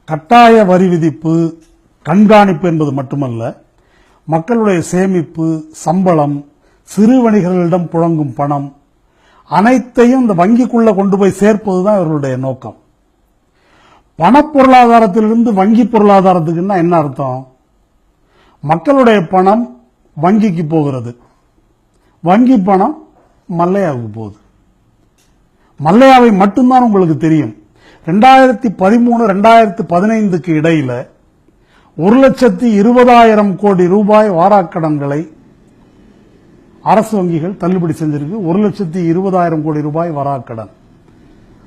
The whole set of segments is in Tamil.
கட்டாய வரி விதிப்பு, கண்காணிப்பு என்பது மட்டுமல்ல, மக்களுடைய சேமிப்பு, சம்பளம், சிறு வணிகர்களிடம் புழங்கும் பணம் அனைத்தையும் இந்த வங்கிக்குள்ள கொண்டு போய் சேர்ப்பதுதான் இவர்களுடைய நோக்கம். பணப்பொருளாதாரத்திலிருந்து வங்கி பொருளாதாரத்துக்குன்னா என்ன அர்த்தம்? மக்களுடைய பணம் வங்கிக்கு போகிறது, வங்கி பணம் மல்லையாவுக்கு போகுது. மல்லையாவை மட்டும்தான் உங்களுக்கு தெரியும். 2013-2015 இடையில 1,20,000 கோடி ரூபாய் வாராக்கடன்களை அரசு வங்கிகள் தள்ளுபடி செஞ்சிருக்கு. 1,20,000 கோடி ரூபாய் வராக்கடன்,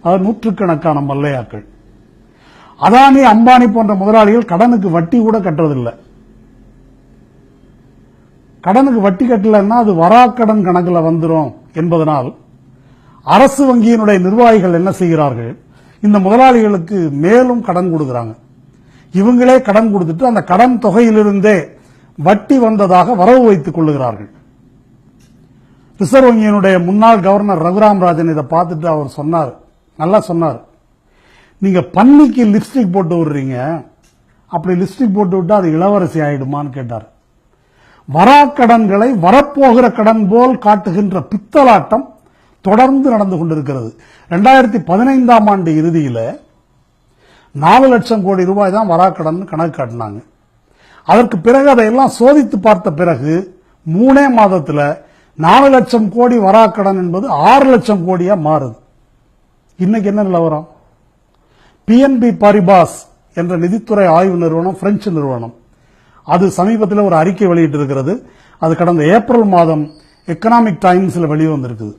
அது நூற்றுக்கணக்கான மல்லையாக்கள். அதானி, அம்பானி போன்ற முதலாளிகள் கடனுக்கு வட்டி கூட கட்டுறதில்லை. கடனுக்கு வட்டி கட்டலன்னா அது வராக்கடன் கணக்கில் வந்துடும் என்பதனால் அரசு வங்கியினுடைய நிர்வாகிகள் என்ன செய்கிறார்கள்? இந்த முதலாளிகளுக்கு மேலும் கடன் கொடுக்கிறாங்க. இவங்களே கடன் கொடுத்துட்டு அந்த கடன் தொகையிலிருந்தே வட்டி வந்ததாக வரவு வைத்துக் கொள்ளுகிறார்கள். ரிசர்வ் வங்கியினுடைய முன்னாள் கவர்னர் ரகுராம் ராஜன் இதை பார்த்துட்டு அவர் சொன்னார், நல்லா சொன்னார், நீங்க பன்னிக்கு லிப்ஸ்டிக் போட்டு விடுறீங்க, அப்படி லிப்ஸ்டிக் போட்டு விட்டா அது இளவரசி ஆயிடுமான்னு கேட்டார். வராக்கடன்களை வரப்போகிற கடன் போல் காட்டுகின்ற பித்தலாட்டம் தொடர்ந்து நடந்து கொண்டிருக்கிறது. 2015ஆம் ஆண்டு இறுதியில் 4 லட்சம் கோடி ரூபாய் தான் வராக்கடன் கணக்கு காட்டினாங்க. அதற்கு பிறகு அதையெல்லாம் சோதித்து பார்த்த பிறகு 3 மாதத்தில் 4 லட்சம் கோடி வராக்கடன் என்பது 6 லட்சம் கோடியா மாறுது. இன்னைக்கு என்ன நிலவரம்? பிஎன்பி பாரிபாஸ் என்ற நிதித்துறை ஆய்வு நிறுவனம், பிரெஞ்சு நிறுவனம், அது சமீபத்தில் ஒரு அறிக்கை வெளியிட்டிருக்கிறது. அது கடந்த ஏப்ரல் மாதம் எக்கனாமிக் டைம்ஸ்ல வெளிவந்திருக்குது.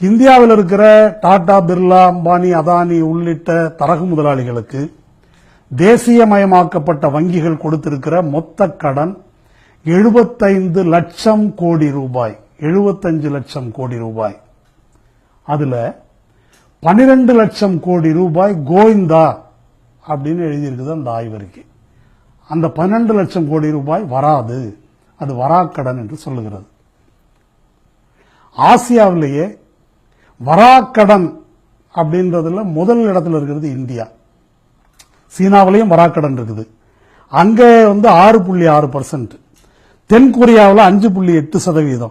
இந்தியாவில் இருக்கிற டாடா, பிர்லா, அம்பானி, அதானி உள்ளிட்ட தரகு முதலாளிகளுக்கு தேசியமயமாக்கப்பட்ட வங்கிகள் கொடுத்திருக்கிற மொத்த கடன் 75 லட்சம் கோடி ரூபாய். 75 லட்சம் கோடி ரூபாய். அதுல 12 லட்சம் கோடி ரூபாய் கோவிந்தா அப்படின்னு எழுதியிருக்குது அந்த ஆய்வறிக்கை. அந்த 12 லட்சம் கோடி ரூபாய் வராது, அது வராக்கடன் என்று சொல்லுகிறது. ஆசியாவிலேயே வராக்கடன் அப்படின்றதுல முதல் இடத்துல இருக்கிறது இந்தியா. சீனாவிலையும் வராக்கடன் இருக்குது, அங்கே 6.6%. தென்கொரியாவில் 5.8%,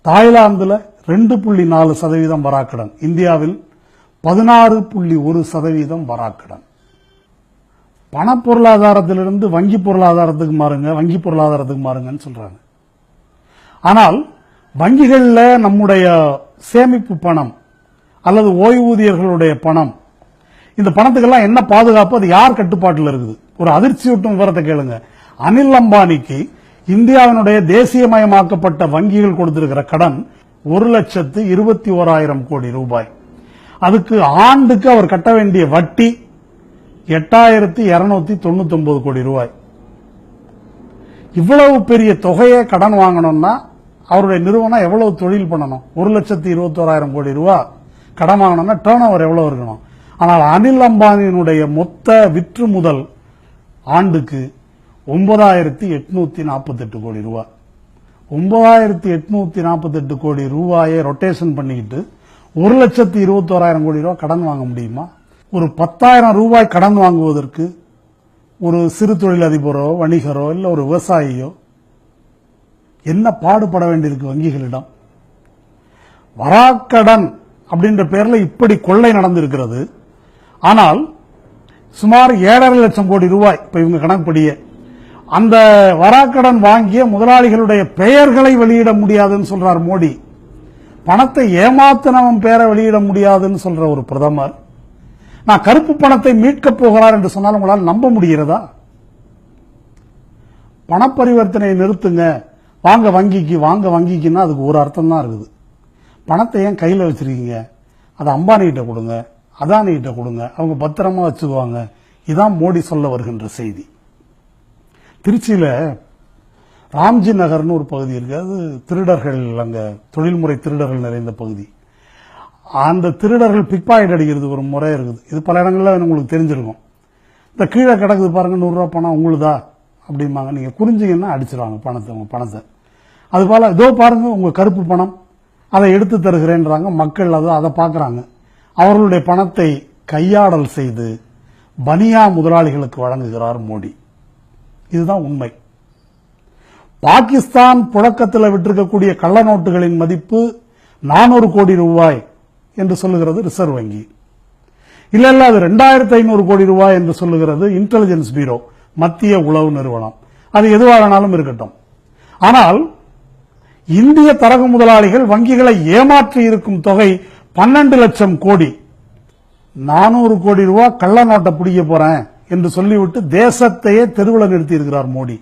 தாய்லாந்தில் 2.4% வராக்கடன், இந்தியாவில் 16.1% வராக்கடன். பணப்பொருளாதாரத்திலிருந்து வங்கி பொருளாதாரத்துக்கு மாறுங்க, வங்கி பொருளாதாரத்துக்கு மாறுங்கன்னு சொல்றாங்க. ஆனால் வங்கிகளில் நம்முடைய சேமிப்பு பணம் அல்லது ஓய்வூதியர்களுடைய பணம், இந்த பணத்துக்கெல்லாம் என்ன பாதுகாப்பு? அது யார் கட்டுப்பாட்டில் இருக்குது? ஒரு அதிர்ச்சியூட்டும் விவரத்தை கேளுங்க. அனில் அம்பானிக்கு இந்தியாவினுடைய தேசியமயமாக்கப்பட்ட வங்கிகள் கொடுத்திருக்கிற கடன் 1,21,000 கோடி ரூபாய். அதுக்கு ஆண்டுக்கு அவர் கட்ட வேண்டிய வட்டி 8,299 கோடி ரூபாய். இவ்வளவு பெரிய தொகையை கடன் வாங்கணும்னா அவருடைய நிறுவனம் எவ்வளவு தொழில் பண்ணணும்? 1,21,000 கோடி ரூபாய் கடன் வாங்கணும்னா டர்ன் ஓவர் எவ்வளவு இருக்கணும்? ஆனால் அனில் அம்பானியினுடைய மொத்த விற்று முதல் ஆண்டுக்கு 9,848 கோடி ரூபாய். 9,848 கோடி ரூபாயை ரொட்டேஷன் பண்ணிக்கிட்டு 1,21,000 கோடி ரூபாய் கடன் வாங்க முடியுமா? ஒரு 10,000 ரூபாய் கடன் வாங்குவதற்கு ஒரு சிறு தொழிலதிபரோ, வணிகரோ, இல்ல ஒரு விவசாயியோ என்ன பாடுபட வேண்டியிருக்கு வங்கிகளிடம்? வராக்கடன் அப்படின்ற பேர்ல இப்படி கொள்ளை நடந்திருக்கிறது. ஆனால் சுமார் 7.5 லட்சம் கோடி ரூபாய் இப்ப இவங்க கணக்குப்படியே அந்த வராக்கடன் வாங்கிய முதலாளிகளுடைய பெயர்களை வெளியிட முடியாதுன்னு சொல்றார் மோடி. பணத்தை ஏமாத்தினவன் பேரை வெளியிட முடியாதுன்னு சொல்ற ஒரு பிரதமர், நான் கருப்பு பணத்தை மீட்கப் போகிறார் என்று சொன்னால் உங்களால் நம்ப முடிகிறதா? பணப்பரிவர்த்தனையை நிறுத்துங்க, வாங்க வங்கிக்கு, வாங்க வங்கிக்குன்னா அதுக்கு ஒரு அர்த்தம் தான் இருக்குது. பணத்தை ஏன் கையில் வச்சிருக்கீங்க? அதை அம்பானி கிட்ட கொடுங்க, அதானி கிட்ட கொடுங்க, அவங்க பத்திரமா வச்சுக்குவாங்க. இதான் மோடி சொல்ல வருகின்ற செய்தி. திருச்சியில ராம்ஜி நகர்னு ஒரு பகுதி இருக்கு. அது திருடர்கள், அங்க தொழில்முறை திருடர்கள் நிறைந்த பகுதி. அந்த திருடர்கள் பிக் பாக்கெட் அடிக்கிறது ஒரு முறை இருக்குது. இது பல இடங்கள்ல உங்களுக்கு தெரிஞ்சிருக்கும். இந்த கீழே கிடக்குது பாருங்க, 100 ரூபாய் பணம் உங்களுதா அப்படிம்பாங்க. நீங்க குறிஞ்சிங்கன்னா அடிச்சிருவாங்க பணத்தை, உங்க பணத்தை. அது போல இதோ பாருங்க உங்க கருப்பு பணம், அதை எடுத்து தருகிறேன்றாங்க. மக்கள் அதை பார்க்கறாங்க. அவர்களுடைய பணத்தை கையாடல் செய்து பனியா முதலாளிகளுக்கு வழங்குகிறார் மோடி. இதுதான் உண்மை. பாகிஸ்தான் புழக்கத்தில் விட்டிருக்கக்கூடிய கள்ள நோட்டுகளின் மதிப்பு 400 கோடி ரூபாய் என்று சொல்லுகிறது ரிசர்வ் வங்கி. இல்ல அது 2500 கோடி ரூபாய் என்று சொல்லுகிறது இன்டெலிஜென்ஸ் பியூரோ, மத்திய உளவு நிறுவனம். அது எதுவாகனாலும் இருக்கட்டும். ஆனால் இந்திய தரகு முதலாளிகள் வங்கிகளை ஏமாற்றி இருக்கும் தொகை 12 லட்சம் கோடி. 400 கோடி ரூபாய் கள்ள நோட்டை பிடிக்க போறேன் என்று சொல்லிவிட்டு தேசத்தையே தெருவில் நிறுத்தி இருக்கிறார் மோடி.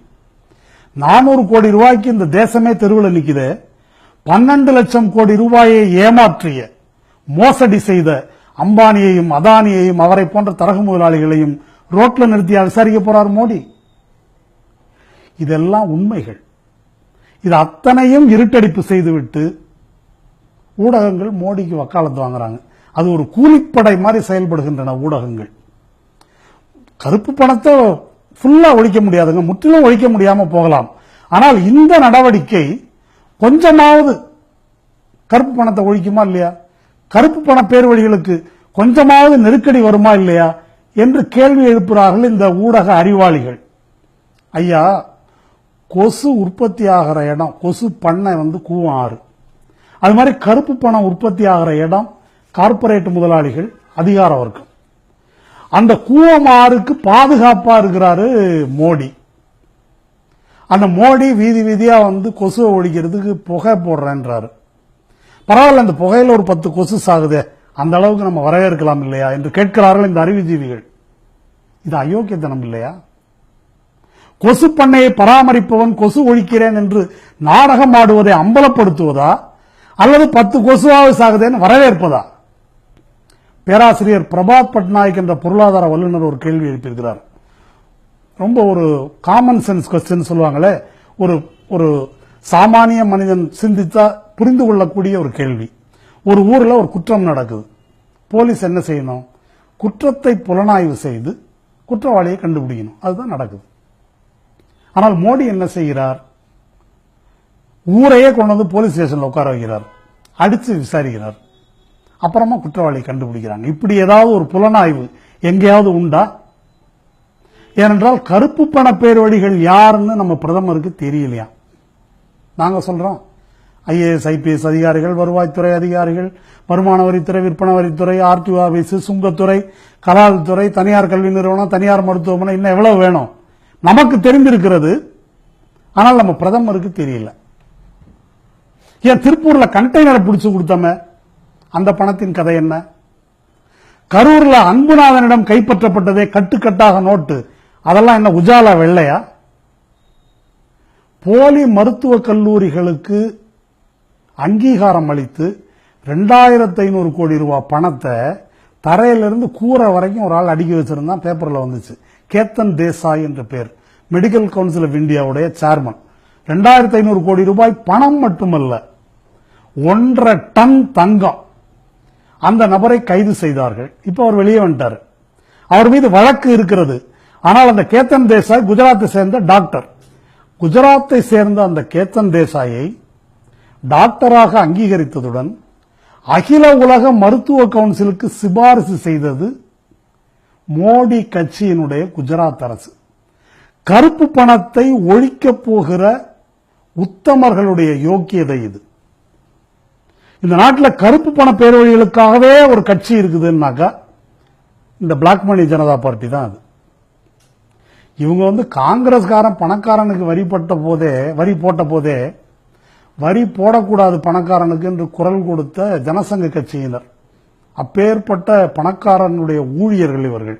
400 கோடி ரூபாய்க்கு இந்த தேசமே தெருவில் நிக்குது. 12 லட்சம் கோடி ரூபாயை ஏமாற்றிய, மோசடி செய்த அம்பானியையும் அதானியையும் அவரை போன்ற தரகு முதலாளிகளையும் ரோட்ல நிறுத்தி விசாரிக்க போறார் மோடி. இதெல்லாம் உண்மைகள். இது அத்தனையும் இருட்டடிப்பு செய்துவிட்டு ஊடகங்கள் மோடிக்கு வக்காலத்து வாங்குறாங்க. அது ஒரு கூலிப்படை மாதிரி செயல்படுகின்றன ஊடகங்கள். கருப்பு பணத்தை ஃபுல்லா ஒழிக்க முடியாதுங்க, முற்றிலும் ஒழிக்க முடியாம போகலாம். ஆனால் இந்த நடவடிக்கை கொஞ்சமாவது கருப்பு பணத்தை ஒழிக்குமா இல்லையா? கருப்பு பண பேர்வழிகளுக்கு கொஞ்சமாவது நெருக்கடி வருமா இல்லையா என்று கேள்வி எழுப்புகிறார்கள் இந்த ஊடக அறிவாளிகள். ஐயா, கொசு உற்பத்தி ஆகிற இடம், கொசு பண்ணை கூவம் ஆறு. அது மாதிரி கருப்பு பணம் உற்பத்தி ஆகிற இடம் கார்ப்பரேட் முதலாளிகள், அதிகார வர்க்கம். அந்த கூவம் ஆறுக்கு பாதுகாப்பா இருக்கிறாரு மோடி. அந்த மோடி வீதி வீதியா கொசுவை ஒழிக்கிறதுக்கு புகை போடுறேன்றாரு. பரவாயில்ல, அந்த புகையில ஒரு 10 கொசு சாகுதே, அந்த அளவுக்கு நம்ம வரவேற்கலாம் இல்லையா என்று கேட்கிறார்கள் இந்த அறிவுஜீவிகள். இது அயோக்கியத்தனம் இல்லையா? கொசு பண்ணையை பராமரிப்பவன் கொசு ஒழிக்கிறேன் என்று நாடகம் ஆடுவதை அம்பலப்படுத்துவதா, அல்லது 10 கொசுவாவது சாகுதேன்னு வரவேற்பதா? பேராசிரியர் பிரபாத் பட்நாயக் என்ற பொருளாதார வல்லுநர் ஒரு கேள்வி எழுப்பியிருக்கிறார். ரொம்ப ஒரு காமன் சென்ஸ் கொஸ்டின் சொல்லுவாங்களே, ஒரு சாமானிய மனிதன் சிந்தித்தா புரிந்து கொள்ளக்கூடிய ஒரு கேள்வி. ஒரு ஊர்ல ஒரு குற்றம் நடக்குது. போலீஸ் என்ன செய்யணும்? குற்றத்தை புலனாய்வு செய்து குற்றவாளியை கண்டுபிடிக்கணும். அதுதான் நடக்குது. ஆனால் மோடி என்ன செய்கிறார்? ஊரையே கொண்டு வந்து போலீஸ் ஸ்டேஷன்ல உட்கார வைக்கிறார், அடிச்சு விசாரிக்கிறார், அப்புறமா குற்றவாளியை கண்டுபிடிக்கிறாங்க. இப்படி ஏதாவது ஒரு புலனாய்வு எங்கேயாவது உண்டா? ஏனென்றால் கருப்பு பண பேர்வழிகள் யாருன்னு நம்ம பிரதமருக்கு தெரியலையா? நாங்க சொல்றோம், ஐஏஎஸ் ஐபிஎஸ் அதிகாரிகள், வருவாய்த்துறை அதிகாரிகள், வருமான வரித்துறை, விற்பனை வரித்துறை, ஆர்டிஓ ஆபீஸ், சுங்கத்துறை, கலால்துறை, தனியார் கல்வி நிறுவனம், தனியார் மருத்துவமனை, இன்னும் எவ்வளவு வேணும்? நமக்கு தெரிந்திருக்கிறது, ஆனால் நம்ம பிரதமருக்கு தெரியல. ஏன் திருப்பூர்ல கண்டெய்னரை பிடிச்சு கொடுத்தோமே, அந்த பணத்தின் கதை என்ன? கரூர்ல அன்புநாதனிடம் கைப்பற்றப்பட்டதே கட்டுக்கட்டாக நோட்டு, அதெல்லாம் என்ன உஜாலா வெள்ளையா? போலி மருத்துவக் கல்லூரிகளுக்கு அங்கீகாரம் அளித்து 2500 கோடி ரூபாய் பணத்தை தரையிலிருந்து கூரை வரைக்கும் ஒரு ஆள் அடுக்கி வச்சிருந்தான். பேப்பர்ல வந்துச்சு. கேத்தன் தேசாய் என்ற பேர், மெடிக்கல் கவுன்சில் ஆஃப் இந்தியாவுடைய சேர்மன். 2500 கோடி ரூபாய் பணம் மட்டுமல்ல, 1.5 டன் தங்கம். அந்த நபரை கைது செய்தார்கள். இப்ப அவர் வெளியே வந்துட்டார். அவர் மீது வழக்கு இருக்கிறது. ஆனால் அந்த கேத்தன் தேசாய் குஜராத்தை சேர்ந்த டாக்டர். குஜராத்தை சேர்ந்த அந்த கேத்தன் தேசாயை டாக்டராக அங்கீகரித்ததுடன் அகில உலக மருத்துவ கவுன்சிலுக்கு சிபாரிசு செய்தது மோடி கட்சியினுடைய குஜராத் அரசு. கருப்பு பணத்தை ஒழிக்கப் போகிற உத்தமர்களுடைய யோக்கியதை இது. இந்த நாட்டில் கருப்பு பண பேர்வழிகளுக்காகவே ஒரு கட்சி இருக்குதுன்னாக்கா இந்த பிளாக் மணி ஜனதா பார்ட்டி தான் அது. இவங்க காங்கிரஸ்காரன் பணக்காரனுக்கு வரி போட்ட போதே வரி போடக்கூடாது பணக்காரனுக்கு என்று குரல் கொடுத்த ஜனசங்க கட்சியினர். அப்பேற்பட்ட பணக்காரனுடைய ஊழியர்கள் இவர்கள்.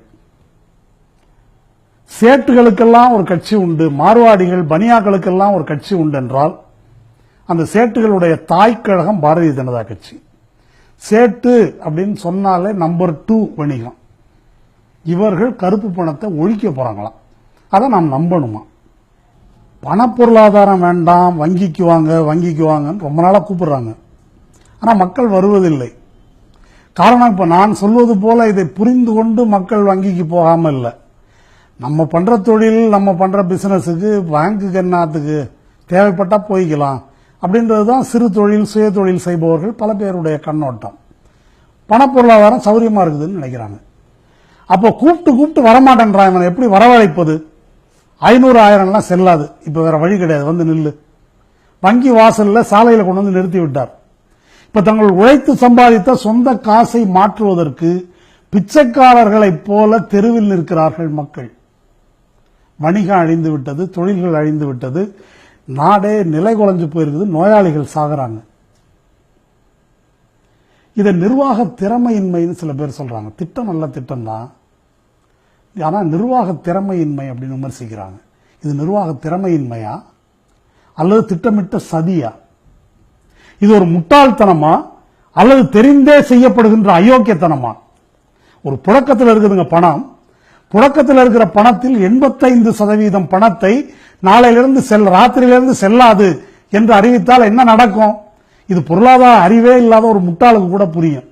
சேட்டுகளுக்கெல்லாம் ஒரு கட்சி உண்டு, மார்வாடிகள் பனியாக்களுக்கெல்லாம் ஒரு கட்சி உண்டு என்றால் அந்த சேட்டுகளுடைய தாய்க்கழகம் பாரதிய ஜனதா கட்சி. சேட்டு அப்படின்னு சொன்னாலே நம்பர் 2 வணிகம். இவர்கள் கருப்பு பணத்தை ஒழிக்க போறாங்களாம். அதை நாம் நம்பணுமா? பணப்பொருளாதாரம் வேண்டாம், வங்கிக்கு வாங்கன்னு ரொம்ப நாளா கூப்பிடுறாங்க. ஆனா மக்கள் வருவதில்லை. காரணம், இப்ப நான் சொல்வது போல இதை புரிந்து கொண்டு மக்கள் வங்கிக்கு போகாம இல்லை. நம்ம பண்ற தொழில், நம்ம பண்ற பிசினஸுக்கு பேங்குக்கு என்னத்துக்கு, தேவைப்பட்டா போய்க்கலாம் அப்படின்றதுதான் சிறு தொழில், சுய தொழில் செய்பவர்கள் பல பேருடைய கண்ணோட்டம். பணப்பொருளாதாரம் சௌரியமா இருக்குதுன்னு நினைக்கிறாங்க. அப்போ கூப்பிட்டு வரமாட்டேன்றான், எப்படி வரவழைப்பது? 500 1000 செல்லாது. இப்ப வேற வழி கிடையாது, வந்து நில்லு. வங்கி வாசல்ல சாலையில கொண்டு வந்து நிறுத்தி விட்டார். இப்ப தங்கள் உழைத்து சம்பாதித்த சொந்த காசை மாற்றுவதற்கு பிச்சைக்காரர்களைப் போல தெருவில் நிற்கிறார்கள் மக்கள். வணிகம் அழிந்து விட்டது, தொழில்கள் அழிந்து விட்டது, நாடே நிலை குலைஞ்சு போயிருக்குது, நோயாளிகள் சாகுறாங்க. இதை நிர்வாக திறமையின்மைன்னு சில பேர் சொல்றாங்க. திட்டம் நல்ல திட்டம் தான், ஆனா நிர்வாக திறமையின்மை அப்படின்னு விமர்சிக்கிறாங்க. இது நிர்வாக திறமையின்மையா அல்லது திட்டமிட்ட சதியா? இது ஒரு முட்டாள்தனமா அல்லது தெரிந்தே செய்யப்படுகின்ற அயோக்கியத்தனமா? ஒரு புழக்கத்தில் இருக்குதுங்க பணம். புழக்கத்தில் இருக்கிற பணத்தில் 85% பணத்தை நாளையிலிருந்து ராத்திரியிலிருந்து செல்லாது என்று அறிவித்தால் என்ன நடக்கும்? இது பொருளாதார அறிவே இல்லாத ஒரு முட்டாளுக்கு கூட புரியும்.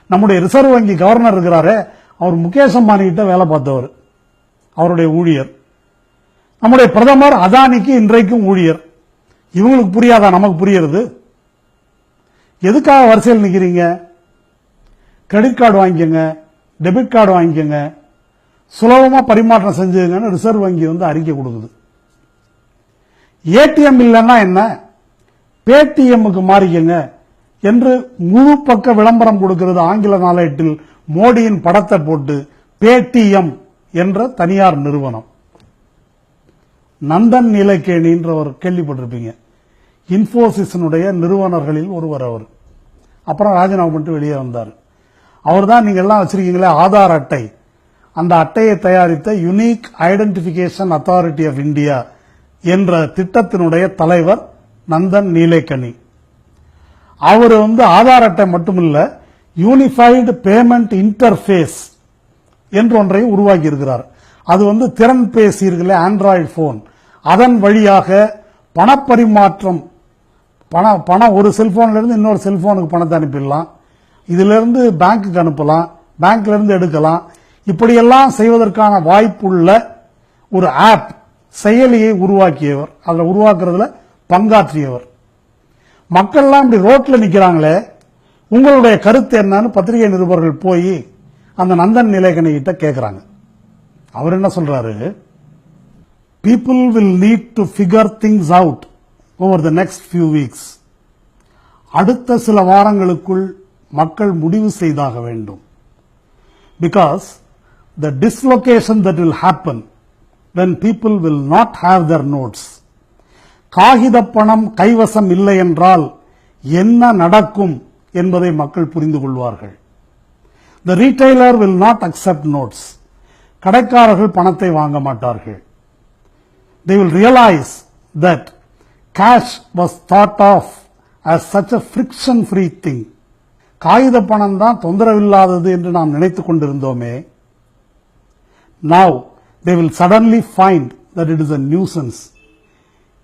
நம்முடைய ரிசர்வ் வங்கி கவர்னர் இருக்கிறாரே, அவர் முகேஷ் அம்பானி கிட்ட வேலை பார்த்தவர், அவருடைய ஊழியர். நம்முடைய பிரதமர் அதானிக்கு இன்றைக்கும் ஊழியர். இவங்களுக்கு புரியாதா? நமக்கு புரியுறது. எதுக்காக வரிசையில் நிக்கிறீங்க? கிரெடிட் கார்டு வாங்கிக்கங்க, டெபிட் கார்டு வாங்கிக்கங்க, சுலபமா பரிமாற்றம் செஞ்சுங்கன்னு ரிசர்வ் வங்கி வந்து அறிக்கை கொடுக்குது. ஏடிஎம் இல்லைன்னா என்ன, பேடிஎம்முக்கு மாறிக்கங்க என்று முழு பக்க விளம்பரம் கொடுக்கிறது. ஆங்கில நாளேட்டில் மோடியின் படத்தை போட்டு பேடிஎம் என்ற தனியார் நிறுவனம். நந்தன் நீலகேணின்றவர் கேள்விப்பட்டிருப்பீங்க, இன்போசிஸினுடைய நிறுவனர்களில் ஒருவர். அவர் அப்புறம் ராஜினாமா பண்ணிட்டு வெளியே வந்தார். அவர் தான் நீங்க எல்லாம் வச்சிருக்கீங்களே ஆதார் அட்டை, அந்த அட்டையை தயாரித்த unique identification authority of India என்ற திட்டத்தினுடைய தலைவர் நந்தன் நீலேகனி. அவர் வந்து ஆதார் அட்டை மட்டுமில்ல, யூனிஃபைடு பேமெண்ட் இன்டர்ஃபேஸ் என்று ஒன்றையும் உருவாக்கி இருக்கிறார். அது வந்து திறன் பேசி இருக்குல்ல, ஆண்ட்ராய்டு போன், அதன் வழியாக பணப்பரிமாற்றம், பணம் ஒரு செல்போன்ல இருந்து இன்னொரு செல்போனுக்கு பணத்தை அனுப்பிடலாம், இதுல இருந்து பேங்க்குக்கு அனுப்பலாம், பேங்க்ல இருந்து எடுக்கலாம். இப்படியெல்லாம் செய்வதற்கான வாய்ப்புள்ள ஒரு ஆப் செயலியை உருவாக்கியவர், அதில் உருவாக்குறதுல பங்காற்றியவர். மக்கள்லாம் இப்படி ரோட்ல நிக்கிறாங்களே, உங்களுடைய கருத்து என்னன்னு பத்திரிகை நிருபர்கள் போய் அந்த நந்தன் நீலேகனி கிட்ட கேட்கிறாங்க. அவர் என்ன சொல்றாரு? people will need to figure things out over the next few weeks. அடுத்த சில வாரங்களுக்குள் மக்கள் முடிவு செய்தாக வேண்டும். because the dislocation that will happen when people will not have their notes. காகித பணம் கைவசம் இல்லை என்றால் என்ன நடக்கும் என்பதை மக்கள் புரிந்து கொள்வார்கள். The retailer will not accept notes. கடைக்காரர்கள் பணத்தை வாங்க மாட்டார்கள். They will realize that cash was thought of as such a friction-free thing. காகித பணம் தான் தொந்தரவில்லாதது என்று நாம் நினைத்துக் கொண்டிருந்தோமே. Now they will suddenly find that it is a nuisance.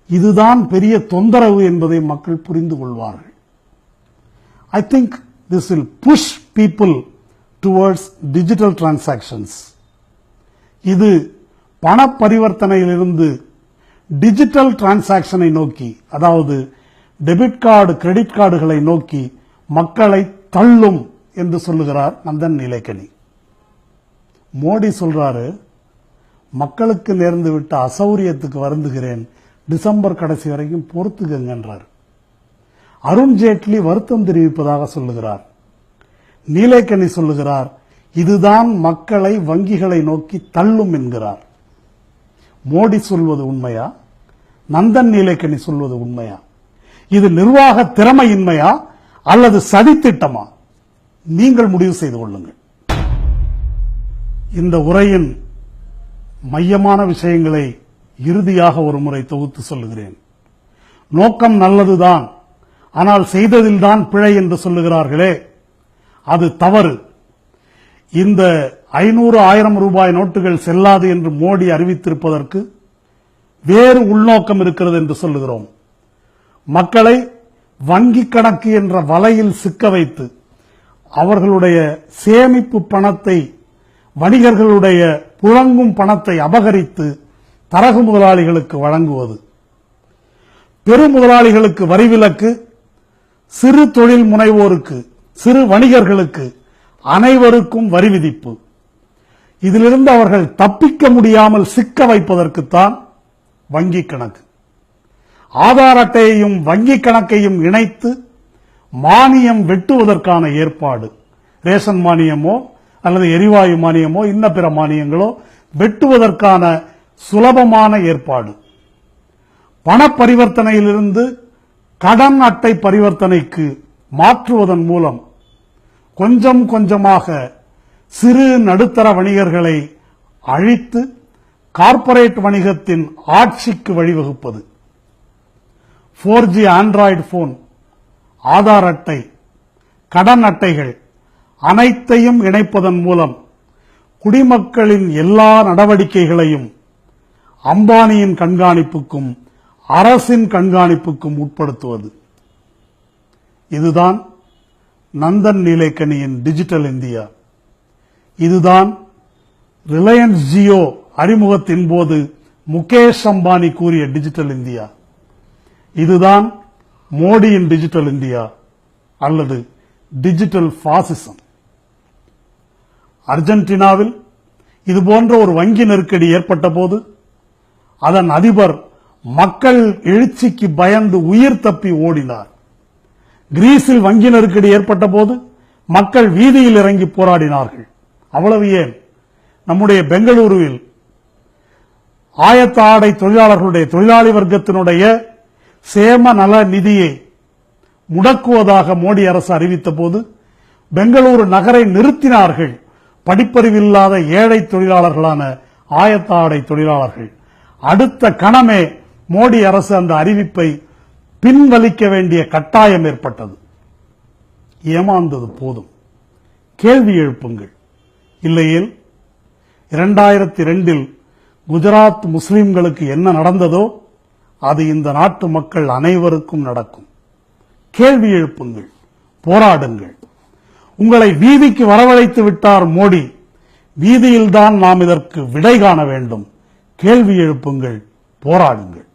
இதுதான் பெரிய தொந்தரவு என்பதை மக்கள் புரிந்து கொள்வார்கள். I think this will push people towards digital transactions. இது பண பரிவர்த்தனையிலிருந்து டிஜிட்டல் டிரான்சாக்சனை நோக்கி, அதாவது டெபிட் கார்டு கிரெடிட் கார்டுகளை நோக்கி மக்களை தள்ளும் என்று சொல்லுகிறார் நந்தன் நீலேகனி. மோடி சொல்றாரு, மக்களுக்கு நேர்ந்து விட்ட அசௌரியத்துக்கு வருந்துகிறேன், டிசம்பர் கடைசி வரைக்கும் பொறுத்துக்கங்கன்றார். அருண் ஜேட்லி வருத்தம் தெரிவிப்பதாக சொல்லுகிறார். நீலேகனி சொல்லுகிறார், இதுதான் மக்களை வங்கிகளை நோக்கி தள்ளும் என்கிறார். மோடி சொல்வது உண்மையா? நந்தன் நீலேகனி சொல்வது உண்மையா? இது நிர்வாக திறமையின்மையா அல்லது சதித்திட்டமா? நீங்கள் முடிவு செய்து கொள்ளுங்கள். இந்த உரையின் மையமான விஷயங்களை இறுதியாக ஒரு முறை தொகுத்து சொல்லுகிறேன். நோக்கம் நல்லதுதான், ஆனால் செய்ததில்தான் பிழை என்று சொல்லுகிறார்களே, அது தவறு. இந்த 500 1000 ரூபாய் நோட்டுகள் செல்லாது என்று மோடி அறிவித்திருப்பதற்கு வேறு உள்நோக்கம் இருக்கிறது என்று சொல்லுகிறோம். மக்களை வங்கி கணக்கு என்ற வலையில் சிக்க வைத்து அவர்களுடைய சேமிப்பு பணத்தை, வணிகர்களுடைய புழங்கும் பணத்தை அபகரித்து தரகு முதலாளிகளுக்கு வழங்குவது, பெரு முதலாளிகளுக்கு வரிவிலக்கு, சிறு தொழில் முனைவோருக்கு, சிறு வணிகர்களுக்கு அனைவருக்கும் வரி விதிப்பு, இதிலிருந்து அவர்கள் தப்பிக்க முடியாமல் சிக்க வைப்பதற்குத்தான் வங்கி கணக்கு. ஆதார் அட்டையையும் வங்கி கணக்கையும் இணைத்து மானியம் வெட்டுவதற்கான ஏற்பாடு, ரேஷன் மானியமோ அல்லது எரிவாயு மானியமோ இன்ன பிற மானியங்களோ வெட்டுவதற்கான சுலபமான ஏற்பாடு. பண பரிவர்த்தனையிலிருந்து கடன் அட்டை பரிவர்த்தனைக்கு மாற்றுவதன் மூலம் கொஞ்சம் கொஞ்சமாக சிறு நடுத்தர வணிகர்களை அழித்து கார்ப்பரேட் வணிகத்தின் ஆட்சிக்கு வழிவகுப்பது. 4G ஆண்ட்ராய்டு போன், ஆதார் அட்டை, கடன் அட்டைகள் அனைத்தையும் இணைப்பதன் மூலம் குடிமக்களின் எல்லா நடவடிக்கைகளையும் அம்பானியின் கண்காணிப்புக்கும் அரசின் கண்காணிப்புக்கும் உட்படுத்துவது. இதுதான் நந்தன் நீலேக்கனியின் டிஜிட்டல் இந்தியா. இதுதான் ரிலையன்ஸ் ஜியோ அறிமுகத்தின் போது முகேஷ் அம்பானி கூறிய டிஜிட்டல் இந்தியா. இதுதான் மோடியின் டிஜிட்டல் இந்தியா அல்லது டிஜிட்டல் பாசிசம். அர்ஜென்டினாவில் இதுபோன்ற ஒரு வங்கி நெருக்கடி ஏற்பட்ட போது அதன் அதிபர் மக்கள் எழுச்சிக்கு பயந்து உயிர் தப்பி ஓடினார். கிரீஸில் வங்கி நெருக்கடி ஏற்பட்ட போது மக்கள் வீதியில் இறங்கி போராடினார்கள். அவ்வளவு ஏன், நம்முடைய பெங்களூருவில் ஆயத்த ஆடை தொழிலாளர்களுடைய தொழிலாளி வர்க்கத்தினுடைய சேம நல நிதியை முடக்குவதாக மோடி அரசு அறிவித்த போது பெங்களூரு நகரை நிறுத்தினார்கள். படிப்பறிவில்லாத ஏழை தொழிலாளர்களான ஆயத்த ஆடை தொழிலாளர்கள். அடுத்த கணமே மோடி அரசு அந்த அறிவிப்பை பின்வலிக்க வேண்டிய கட்டாயம் ஏற்பட்டது. ஏமாந்தது போதும், கேள்வி எழுப்புங்கள். இல்லையேல் 2002 குஜராத் முஸ்லிம்களுக்கு என்ன நடந்ததோ அது இந்த நாட்டு மக்கள் அனைவருக்கும் நடக்கும். கேள்வி எழுப்புங்கள், போராடுங்கள். உங்களை வீதிக்கு வரவழைத்து விட்டார் மோடி. வீதியில்தான் நாம் இதற்கு விடை காண வேண்டும். கேள்வி எழுப்புங்கள், போராடுங்கள்.